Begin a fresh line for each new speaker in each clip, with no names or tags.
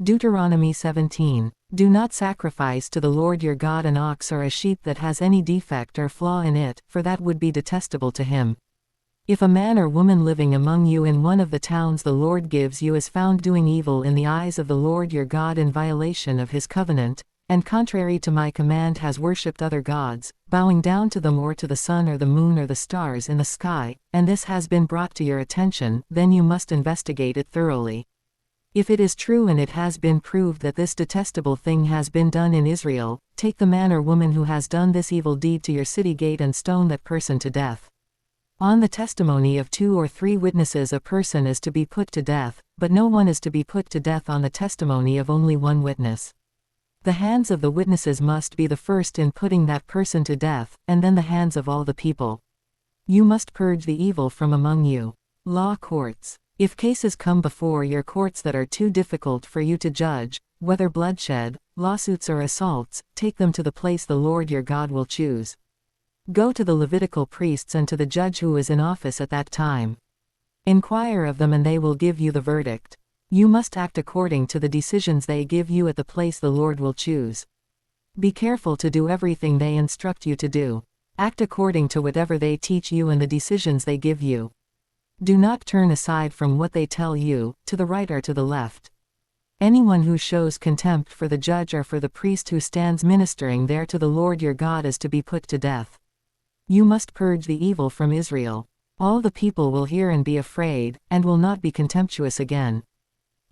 Deuteronomy 17. Do not sacrifice to the Lord your God an ox or a sheep that has any defect or flaw in it, for that would be detestable to him. If a man or woman living among you in one of the towns the Lord gives you is found doing evil in the eyes of the Lord your God in violation of his covenant, and contrary to my command has worshipped other gods, bowing down to them or to the sun or the moon or the stars in the sky, and this has been brought to your attention, then you must investigate it thoroughly. If it is true and it has been proved that this detestable thing has been done in Israel, take the man or woman who has done this evil deed to your city gate and stone that person to death. On the testimony of 2 or 3 witnesses a person is to be put to death, but no one is to be put to death on the testimony of only one witness. The hands of the witnesses must be the first in putting that person to death, and then the hands of all the people. You must purge the evil from among you. Law courts. If cases come before your courts that are too difficult for you to judge, whether bloodshed, lawsuits or assaults, take them to the place the Lord your God will choose. Go to the Levitical priests and to the judge who is in office at that time. Inquire of them and they will give you the verdict. You must act according to the decisions they give you at the place the Lord will choose. Be careful to do everything they instruct you to do. Act according to whatever they teach you and the decisions they give you. Do not turn aside from what they tell you, to the right or to the left. Anyone who shows contempt for the judge or for the priest who stands ministering there to the Lord your God is to be put to death. You must purge the evil from Israel. All the people will hear and be afraid, and will not be contemptuous again.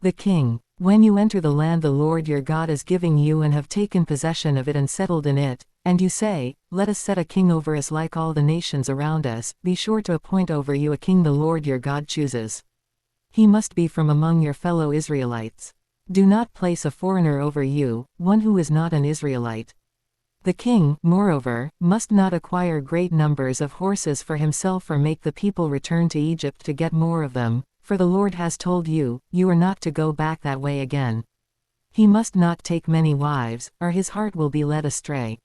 The king. When you enter the land the Lord your God is giving you and have taken possession of it and settled in it, and you say, let us set a king over us like all the nations around us, be sure to appoint over you a king the Lord your God chooses. He must be from among your fellow Israelites. Do not place a foreigner over you, one who is not an Israelite. The king, moreover, must not acquire great numbers of horses for himself or make the people return to Egypt to get more of them, for the Lord has told you, you are not to go back that way again. He must not take many wives, or his heart will be led astray.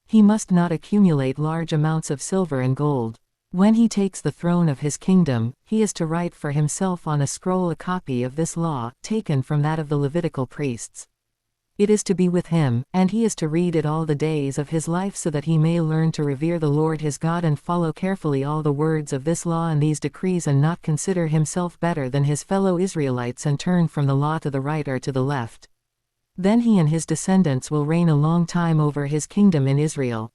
He must not accumulate large amounts of silver and gold. When he takes the throne of his kingdom, he is to write for himself on a scroll a copy of this law, taken from that of the Levitical priests. It is to be with him, and he is to read it all the days of his life so that he may learn to revere the Lord his God and follow carefully all the words of this law and these decrees and not consider himself better than his fellow Israelites and turn from the law to the right or to the left. Then he and his descendants will reign a long time over his kingdom in Israel.